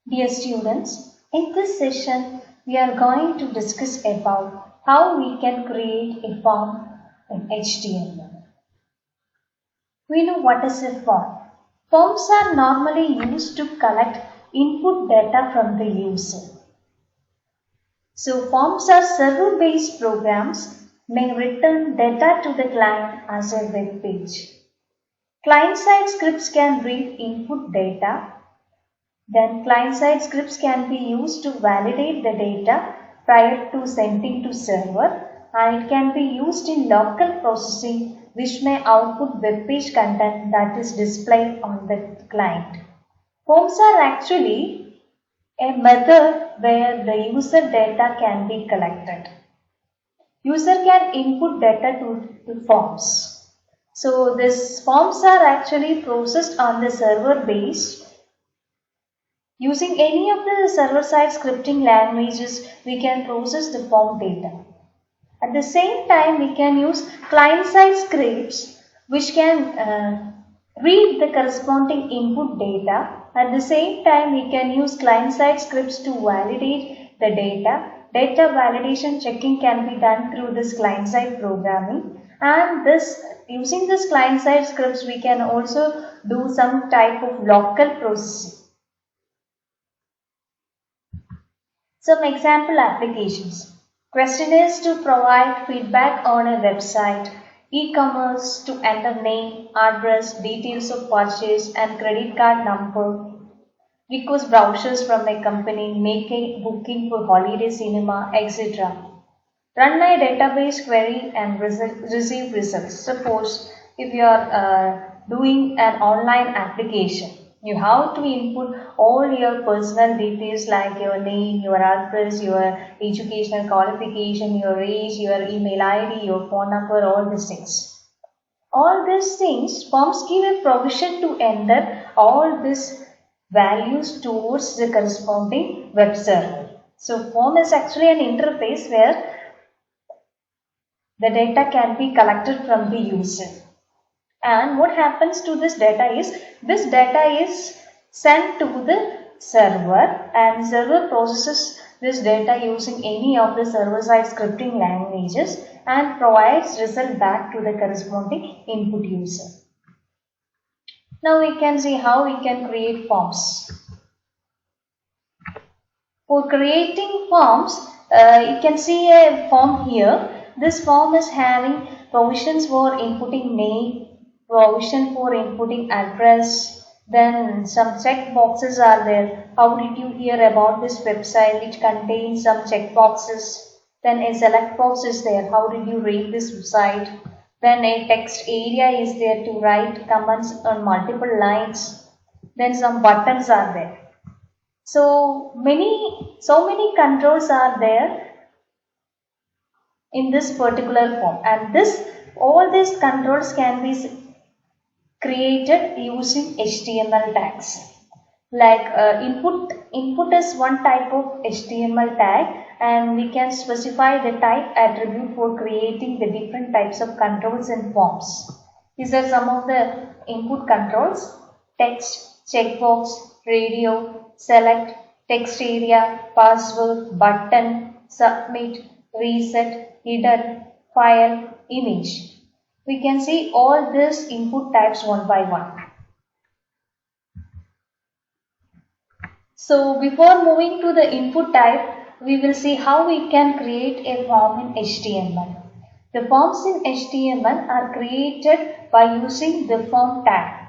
Dear students, in this session we are going to discuss about how we can create a form in HTML. We know what is a form. Forms are normally used to collect input data from the user. So forms are server-based programs may return data to the client as a web page. Client-side scripts can read input data. Then client-side scripts can be used to validate the data prior to sending to server, and it can be used in local processing which may output web page content that is displayed on the client. Forms are actually a method where the user data can be collected. User can input data to forms. So these forms are actually processed on the server base. Using any of the server-side scripting languages, we can process the form data. At the same time, we can use client-side scripts which can read the corresponding input data. At the same time, we can use client-side scripts to validate the data. Data validation checking can be done through this client-side programming. And using this client-side scripts, we can also do some type of local processing. Some example applications. Questionnaires to provide feedback on a website. E-commerce to enter name, address, details of purchase and credit card number. Request brochures from a company, make a booking for holiday cinema, etc. Run a database query and receive results. Suppose if you are doing an online application, you have to input all your personal details like your name, your address, your educational qualification, your age, your email ID, your phone number, all these things. All these things, forms give a provision to enter all these values towards the corresponding web server. So form is actually an interface where the data can be collected from the user. And what happens to this data is sent to the server, and server processes this data using any of the server-side scripting languages and provides result back to the corresponding input user. Now we can see how we can create forms. For creating forms, you can see a form here. This form is having provisions for inputting name, provision for inputting address, then some check boxes are there. How did you hear about this website, which contains some check boxes. Then a select box is there. How did you rate this website? Then a text area is there to write comments on multiple lines. Then some buttons are there. So many controls are there in this particular form, and all these controls can be created using HTML tags. Like input is one type of HTML tag, and we can specify the type attribute for creating the different types of controls and forms. These are some of the input controls: text, checkbox, radio, select, text area, password, button, submit, reset, hidden, file, image. We can see all these input types one by one. So before moving to the input type, we will see how we can create a form in HTML. The forms in HTML are created by using the form tag.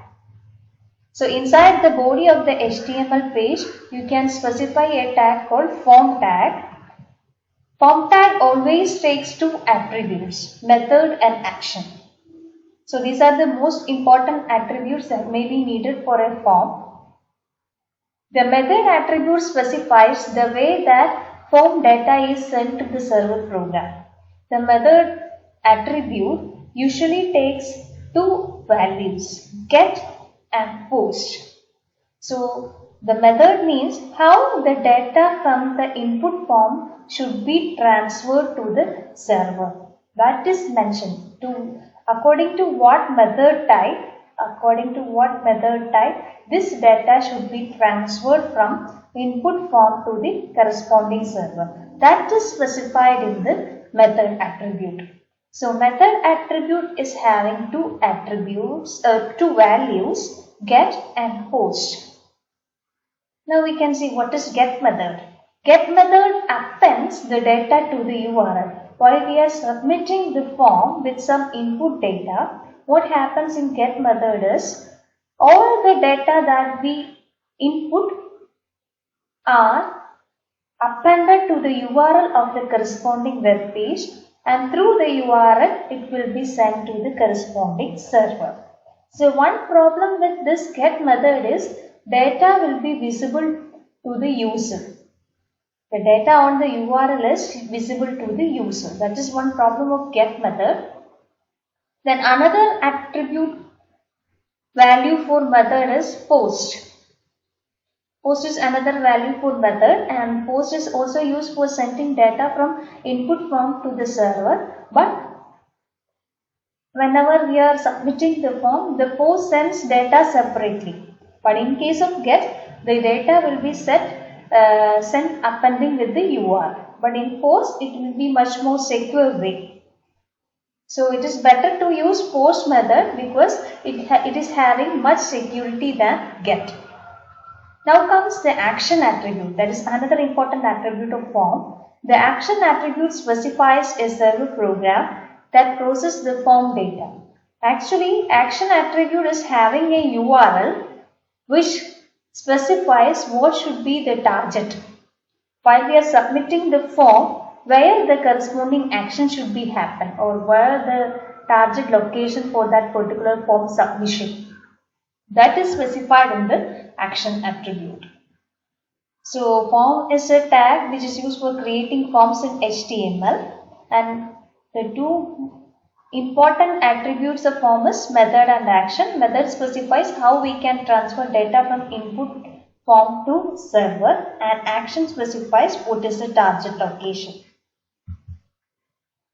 So inside the body of the HTML page, you can specify a tag called form tag. Form tag always takes two attributes, method and action. So these are the most important attributes that may be needed for a form. The method attribute specifies the way that form data is sent to the server program. The method attribute usually takes two values, get and post. So the method means how the data from the input form should be transferred to the server. That is mentioned. According to what method type according to what method type this data should be transferred from input form to the corresponding server. That is specified in the method attribute. So method attribute is having two attributes, two values, get and post. Now we can see what is get method. Get method appends the data to the URL. While we are submitting the form with some input data, what happens in get method is all the data that we input are appended to the URL of the corresponding web page, and through the URL it will be sent to the corresponding server. So one problem with this get method is data will be visible to the user. The data on the URL is visible to the user. That is one problem of get method. Then another attribute value for method is post. Post is another value for method, and post is also used for sending data from input form to the server. But whenever we are submitting the form, the post sends data separately. But in case of get, the data will be sent appending with the URL. But in post, it will be much more secure way. So it is better to use post method because it is having much security than get. Now comes the action attribute. That is another important attribute of form. The action attribute specifies a server program that processes the form data. Actually, action attribute is having a URL which specifies what should be the target. While we are submitting the form, where the corresponding action should be happen, or where the target location for that particular form submission. That is specified in the action attribute. So form is a tag which is used for creating forms in HTML, and the two important attributes of form is method and action. Method specifies how we can transfer data from input form to server, and action specifies what is the target location.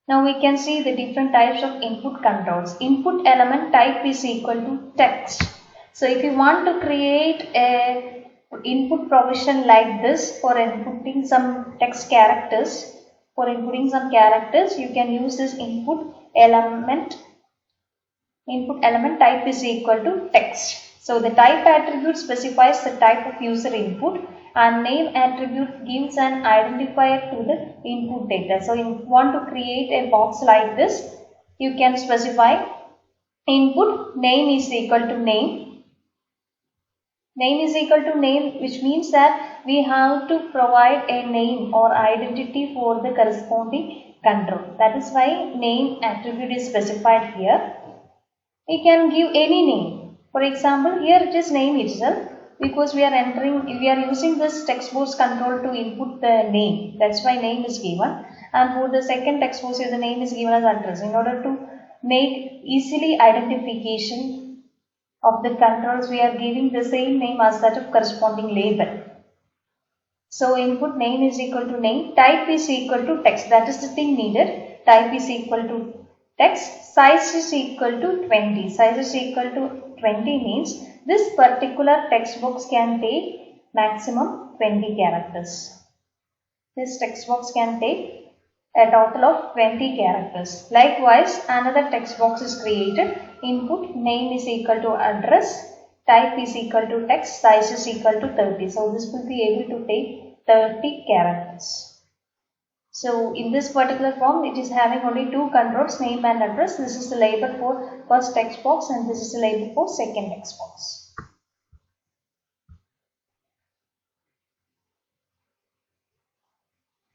Now we can see the different types of input controls. Input element type is equal to text. So if you want to create a input provision like this for inputting some text characters, you can use this input element. Input element type is equal to text. So the type attribute specifies the type of user input, and name attribute gives an identifier to the input data. So if you want to create a box like this, you can specify input name is equal to name. Name is equal to name, which means that we have to provide a name or identity for the corresponding control. That is why name attribute is specified here. We can give any name. For example, here it is name itself, because we are using this text box control to input the name. That's why name is given. And for the second text box, the name is given as address. In order to make easily identification of the controls, we are giving the same name as that of corresponding label. So input name is equal to name, type is equal to text. That is the thing needed. Type is equal to text, size is equal to 20. Size is equal to 20 means this particular text box can take maximum 20 characters. This text box can take a total of 20 characters. Likewise, another text box is created. Input name is equal to address, type is equal to text, size is equal to 30. So this will be able to take 30 characters. So in this particular form, it is having only two controls, name and address. This is the label for first text box, and this is the label for second text box.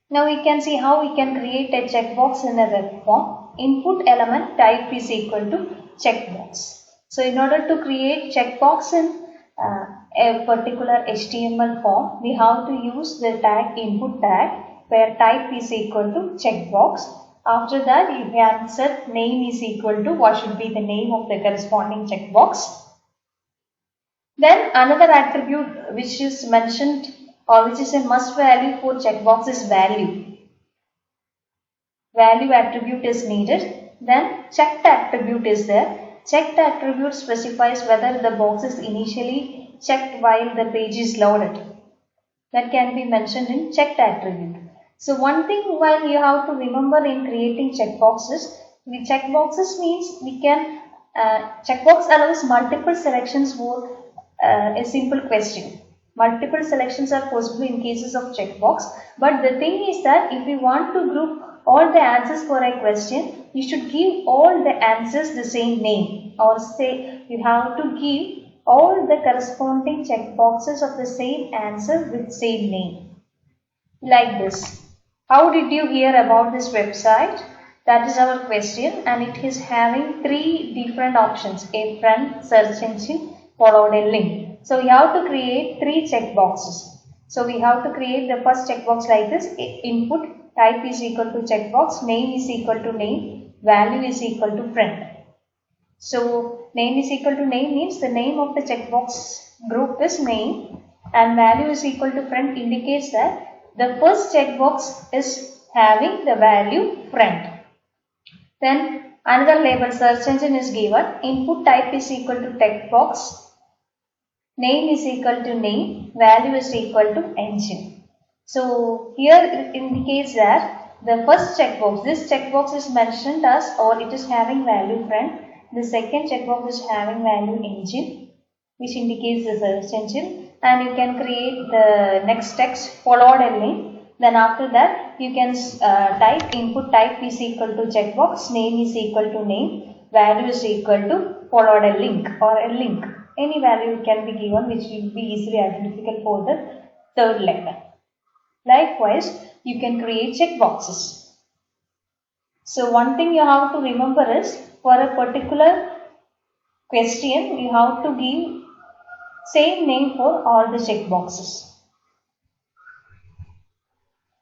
Now we can see how we can create a checkbox in a web form. Input element type is equal to checkbox. So in order to create checkbox in a particular HTML form, we have to use the tag input tag, where type is equal to checkbox. After that, you can set name is equal to what should be the name of the corresponding checkbox. Then another attribute which is mentioned, or which is a must value for checkbox, is value. Value attribute is needed. Then checked attribute is there. Checked attribute specifies whether the box is initially checked while the page is loaded. That can be mentioned in checked attribute. So one thing while you have to remember in creating checkboxes, the checkboxes means we can checkbox allows multiple selections for a simple question. Multiple selections are possible in cases of checkbox, but the thing is that if you want to group all the answers for a question, you should give all the answers the same name, or say you have to give all the corresponding checkboxes of the same answer with same name. Like this. How did you hear about this website? That is our question, and it is having 3 different options: a friend, search engine, followed a link. So we have to create 3 checkboxes. So we have to create the first checkbox like this: input type is equal to checkbox, name is equal to name, value is equal to friend. So name is equal to name means the name of the checkbox group is name, and value is equal to friend indicates that the first checkbox is having the value friend. Then another label search engine is given. Input type is equal to text box. Name is equal to name. Value is equal to engine. So here it indicates that the first checkbox, this checkbox is mentioned as, or it is having value friend. The second checkbox is having value engine, which indicates the search engine. And you can create the next text followed a link. Then after that you can type input type is equal to checkbox, name is equal to name, value is equal to followed a link or a link. Any value can be given which will be easily identifiable for the third level. Likewise, you can create checkboxes. So one thing you have to remember is, for a particular question you have to give same name for all the checkboxes.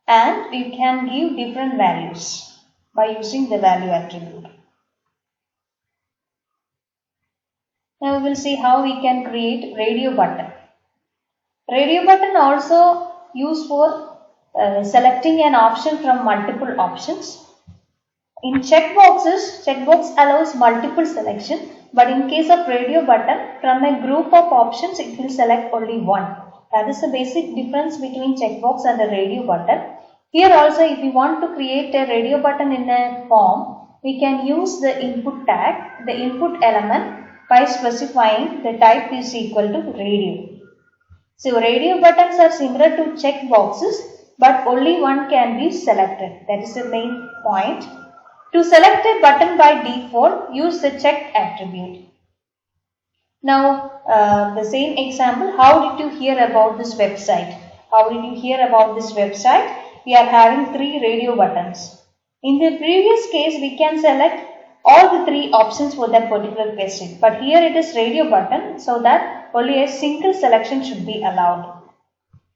And you can give different values by using the value attribute. Now we will see how we can create radio button. Radio button also used for selecting an option from multiple options. In checkboxes, checkbox allows multiple selection, but in case of radio button, from a group of options it will select only one. That is the basic difference between checkbox and the radio button. Here also, if we want to create a radio button in a form, we can use the input tag, the input element, by specifying the type is equal to radio. So radio buttons are similar to checkboxes, but only one can be selected. That is the main point. To select a button by default, use the checked attribute. Now, the same example, how did you hear about this website? How did you hear about this website? We are having 3 radio buttons. In the previous case, we can select all the 3 options for that particular question. But here it is radio button, so that only a single selection should be allowed.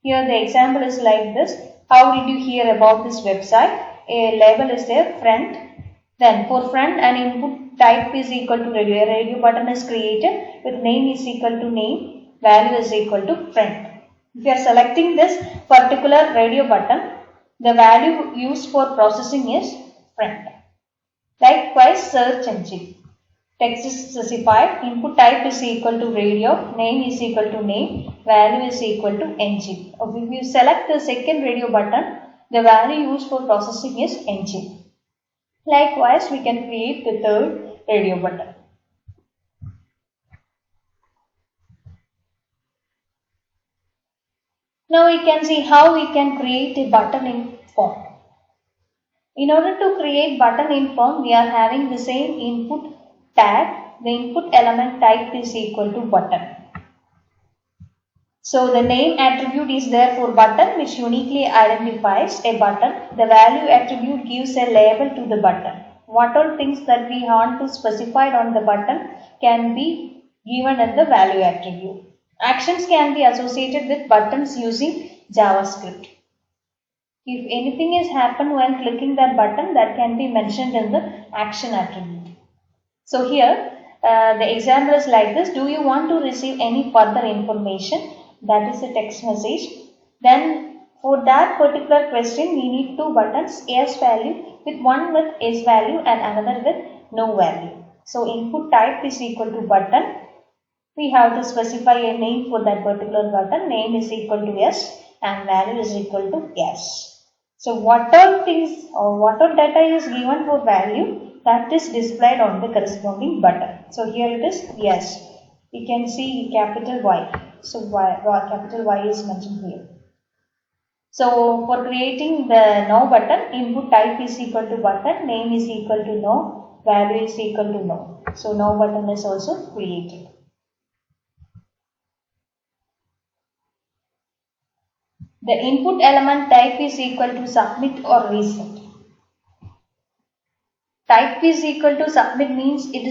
Here the example is like this. How did you hear about this website? A label is there, friend. Then for friend, an input type is equal to radio. A radio button is created with name is equal to name, value is equal to friend. If you are selecting this particular radio button, the value used for processing is friend. Likewise, search engine. Text is specified, input type is equal to radio, name is equal to name, value is equal to engine. If you select the second radio button, the value used for processing is engine. Likewise, we can create the third radio button. Now we can see how we can create a button in form. In order to create button in form, we are having the same input tag. The input element type is equal to button. So the name attribute is there for button, which uniquely identifies a button. The value attribute gives a label to the button. What all things that we want to specify on the button can be given in the value attribute. Actions can be associated with buttons using JavaScript. If anything is happened when clicking that button, that can be mentioned in the action attribute. So here the example is like this. Do you want to receive any further information? That is a text message. Then for that particular question, we need 2 buttons, yes value, with one with yes value and another with no value. So input type is equal to button. We have to specify a name for that particular button. Name is equal to yes and value is equal to yes. So what all things or what all data is given for value, that is displayed on the corresponding button. So here it is yes. You can see capital Y. So capital Y is mentioned here. So for creating the no button, input type is equal to button, name is equal to no, value is equal to no. So no button is also created. The input element type is equal to submit or reset. Type is equal to submit means it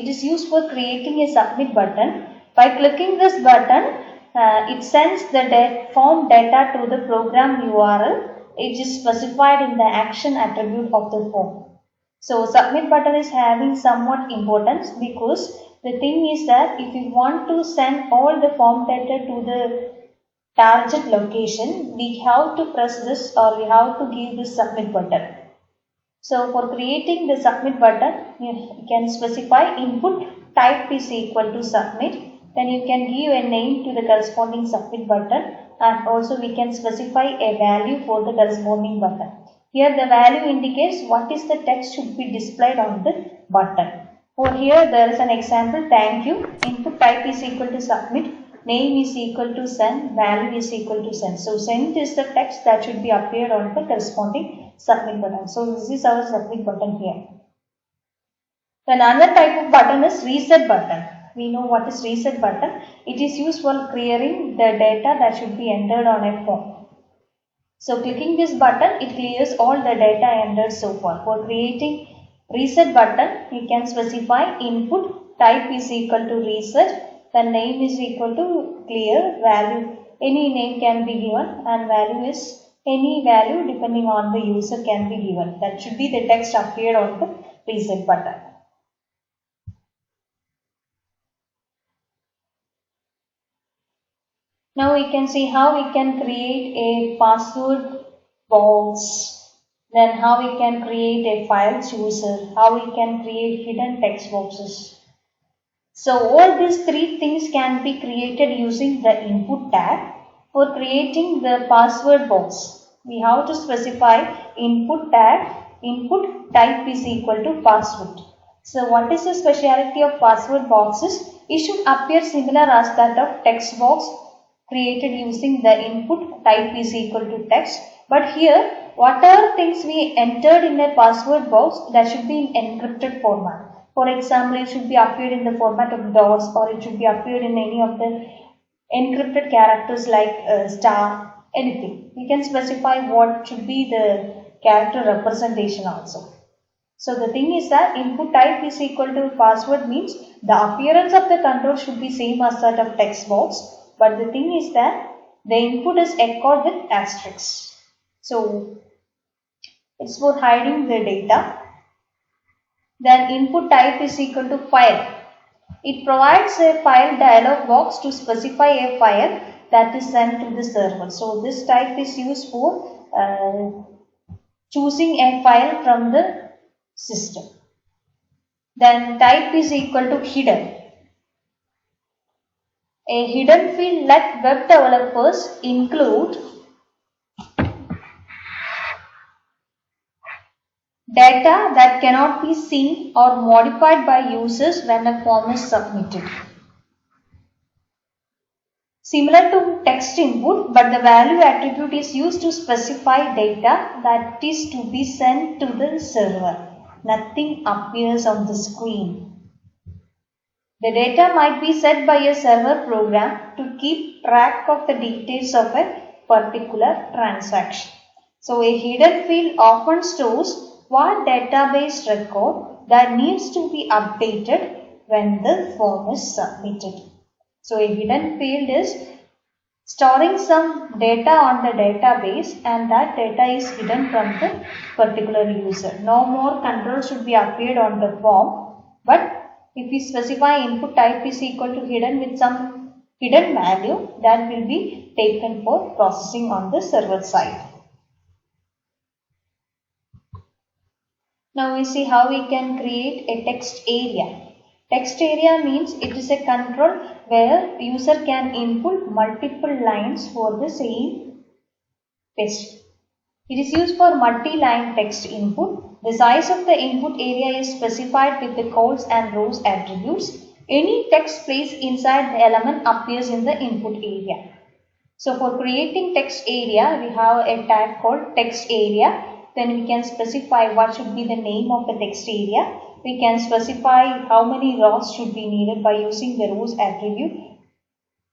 is used for creating a submit button. By clicking this button, it sends the form data to the program URL. It is specified in the action attribute of the form. So submit button is having somewhat importance because the thing is that if you want to send all the form data to the target location, we have to press this or we have to give this submit button. So for creating the submit button, you can specify input type is equal to submit. Then you can give a name to the corresponding submit button and also we can specify a value for the corresponding button. Here the value indicates what is the text should be displayed on the button. Over here there is an example, thank you. Input type is equal to submit. Name is equal to send, value is equal to send. So send is the text that should be appeared on the corresponding submit button. So this is our submit button here. Then another type of button is reset button. We know what is reset button. It is used for clearing the data that should be entered on a form. So clicking this button, it clears all the data entered so far. For creating reset button, you can specify input type is equal to reset. The name is equal to clear, value, any name can be given and value is any value depending on the user can be given. That should be the text appeared on the reset button. Now we can see how we can create a password box, then how we can create a file chooser, how we can create hidden text boxes. So all these three things can be created using the input tag. For creating the password box, we have to specify input tag, input type is equal to password. So what is the speciality of password boxes? It should appear similar as that of text box created using the input type is equal to text. But here, whatever things we entered in a password box, that should be in encrypted format. For example, it should be appeared in the format of DOS or it should be appeared in any of the encrypted characters like star, anything. We can specify what should be the character representation also. So the thing is that input type is equal to password means the appearance of the control should be same as that of text box. But the thing is that the input is echoed with asterisk. So it's for hiding the data. Then input type is equal to file. It provides a file dialog box to specify a file that is sent to the server. So this type is used for choosing a file from the system. Then type is equal to hidden. A hidden field let web developers include data that cannot be seen or modified by users when a form is submitted. Similar to text input, but the value attribute is used to specify data that is to be sent to the server. Nothing appears on the screen. The data might be set by a server program to keep track of the details of a particular transaction. So a hidden field often stores what database record that needs to be updated when the form is submitted. So a hidden field is storing some data on the database and that data is hidden from the particular user. No more control should be appeared on the form, but if we specify input type is equal to hidden with some hidden value, that will be taken for processing on the server side. Now we see how we can create a text area. Text area means it is a control where user can input multiple lines for the same text. It is used for multi-line text input. The size of the input area is specified with the columns and rows attributes. Any text placed inside the element appears in the input area. So for creating text area, we have a tag called text area. Then we can specify what should be the name of the text area. We can specify how many rows should be needed by using the rows attribute.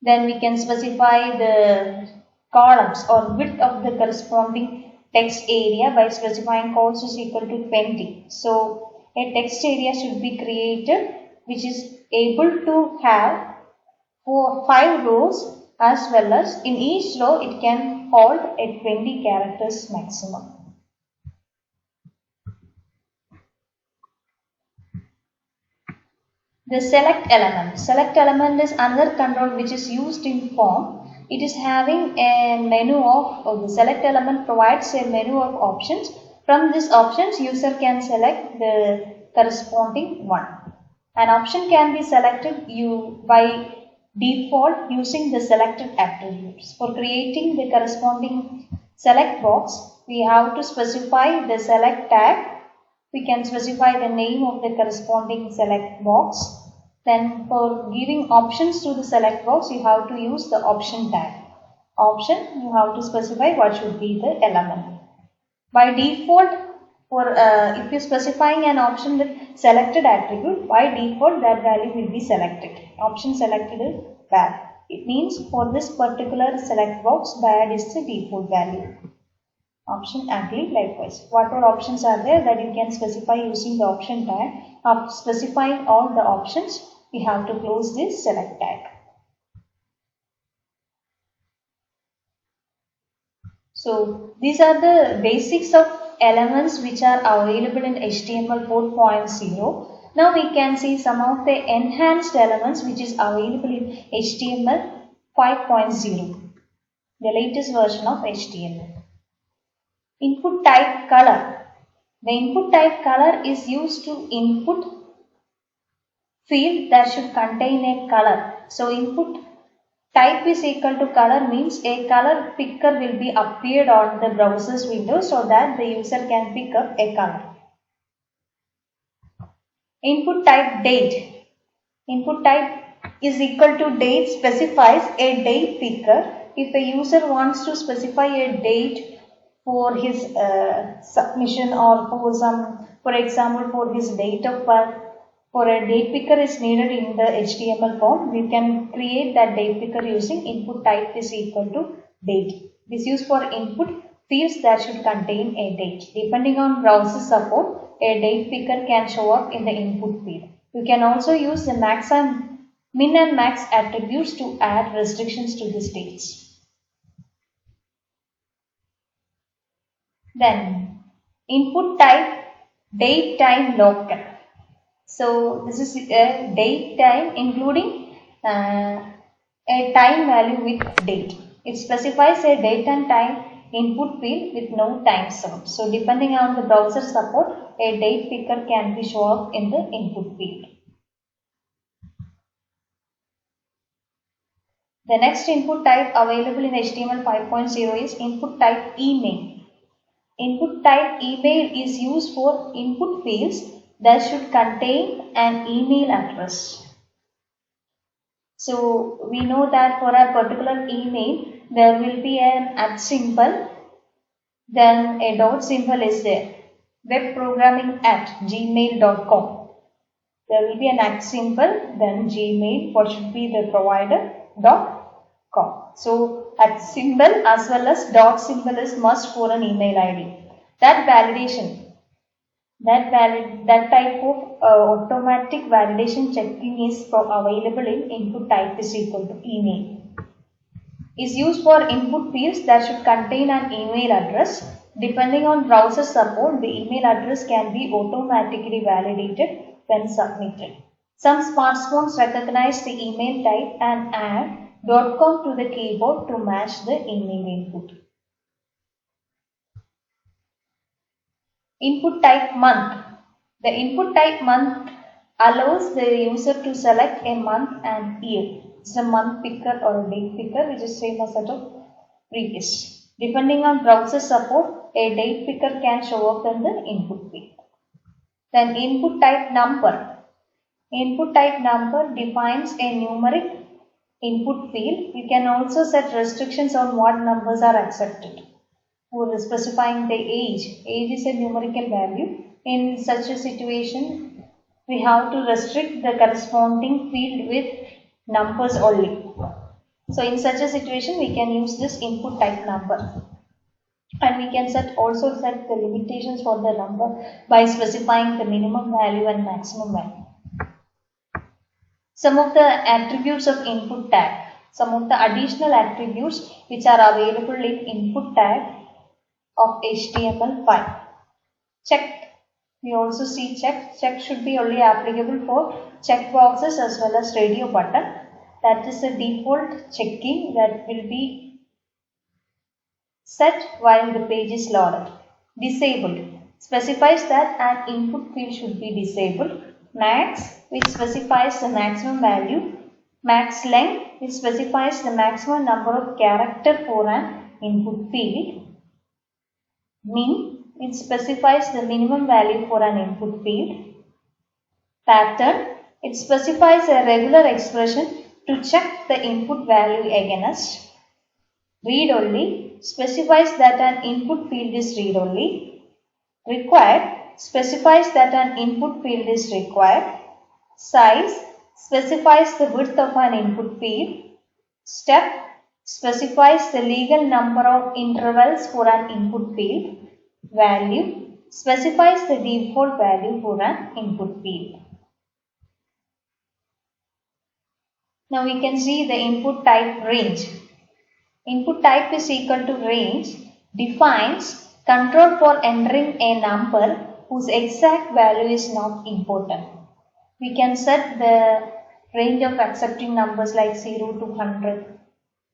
Then we can specify the columns or width of the corresponding text area by specifying columns is equal to 20. So a text area should be created which is able to have 5 rows, as well as in each row it can hold a 20 characters maximum. The select element. Select element is another control which is used in form. It is having a menu of the select element provides a menu of options. From these options, user can select the corresponding one. An option can be selected by default using the selected attributes. For creating the corresponding select box, we have to specify the select tag. We can specify the name of the corresponding select box. Then for giving options to the select box, you have to use the option tag. Option, you have to specify what should be the element. By default, if you are specifying an option with selected attribute, by default that value will be selected. Option selected is bad. It means for this particular select box, bad is the default value. Option ugly likewise. What all options are there that you can specify using the option tag? After specifying all the options, we have to close this select tag. So these are the basics of elements which are available in HTML 4.0. Now we can see some of the enhanced elements which is available in HTML 5.0, the latest version of HTML. Input type color. The input type color is used to input field that should contain a color. So input type is equal to color means a color picker will be appeared on the browser's window so that the user can pick up a color. Input type date. Input type is equal to date specifies a date picker. If a user wants to specify a date for his submission or for example for his date of birth, for a date picker is needed in the HTML form, we can create that date picker using input type is equal to date. This is used for input fields that should contain a date. Depending on browser support, a date picker can show up in the input field. You can also use the min and max attributes to add restrictions to these dates. Then input type date time local. So this is a date time including a time value with date. It specifies a date and time input field with no time zone. So depending on the browser support, a date picker can be show up in the input field. The next input type available in HTML 5.0 is input type email. Input type email is used for input fields that should contain an email address. So we know that for a particular email there will be an @ symbol, then a dot symbol is there. webprogramming@gmail.com. There will be an @ symbol, then Gmail, what should be the provider.com. So @ symbol as well as dot symbol is must for an email ID. That validation, that type of automatic validation checking is available in input type is equal to email. Is used for input fields that should contain an email address. Depending on browser support, the email address can be automatically validated when submitted. Some smartphones recognize the email type and add .com to the keyboard to match the email input. Input type month. The input type month allows the user to select a month and year. It's a month picker or a date picker, which is same as that of previous. Depending on browser support, a date picker can show up in the input field. Then input type number. Input type number defines a numeric input field. You can also set restrictions on what numbers are accepted. For specifying the age. Age is a numerical value. In such a situation, we have to restrict the corresponding field with numbers only. So in such a situation, we can use this input type number. And we can also set the limitations for the number by specifying the minimum value and maximum value. Some of the attributes of input tag. Some of the additional attributes which are available in input tag of HTML5. Check. We also see check. Check should be only applicable for checkboxes as well as radio button. That is a default checking that will be set while the page is loaded. Disabled. Specifies that an input field should be disabled. Max, which specifies the maximum value. Max length, which specifies the maximum number of characters for an input field. Min, it specifies the minimum value for an input field. Pattern, it specifies a regular expression to check the input value against. Read only, specifies that an input field is read only. Required, specifies that an input field is required. Size, specifies the width of an input field. Step, specifies the legal number of intervals for an input field. Value, specifies the default value for an input field. Now we can see the input type range. Input type is equal to range defines control for entering a number whose exact value is not important. We can set the range of accepting numbers like 0 to 100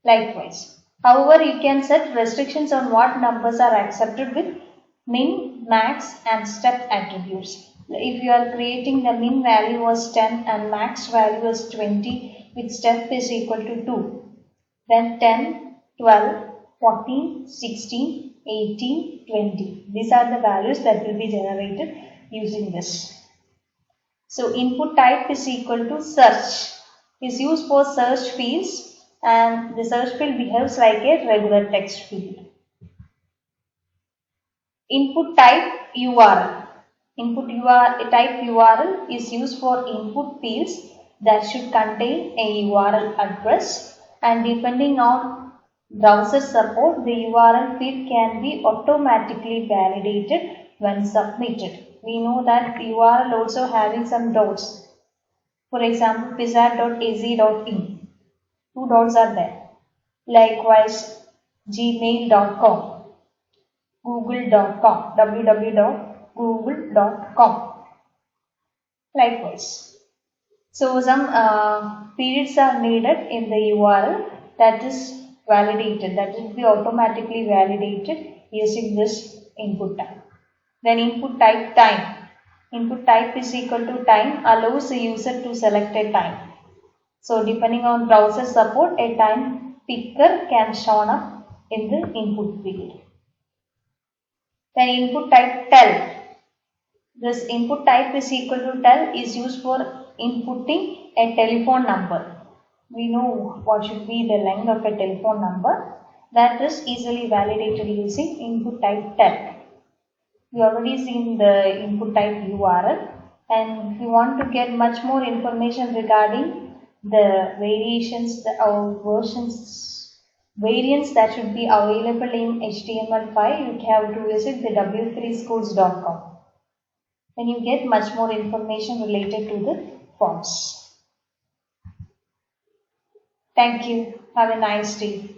likewise. However, you can set restrictions on what numbers are accepted with min, max and step attributes. If you are creating the min value was 10 and max value was 20 with step is equal to 2, then 10, 12, 14, 16, 18, 20. These are the values that will be generated using this. So input type is equal to search. Is used for search fields and the search field behaves like a regular text field. Input type URL. Type URL is used for input fields that should contain a URL address, and depending on browser support, the URL field can be automatically validated when submitted. We know that URL also having some dots. For example, pizza.az.in. 2 dots are there. Likewise, gmail.com, google.com, www.google.com. Likewise. So some fields are needed in the URL that is validated, that will be automatically validated using this input type. Then input type time. Input type is equal to time allows the user to select a time. So depending on browser support, a time picker can show up in the input field. Then input type tel. This input type is equal to tel is used for inputting a telephone number. We know what should be the length of a telephone number. That is easily validated using input type tel. We already seen the input type URL, and if you want to get much more information regarding the variations variants that should be available in HTML5, you have to visit the w3schools.com. Then you get much more information related to the forms. Thank you. Have a nice day.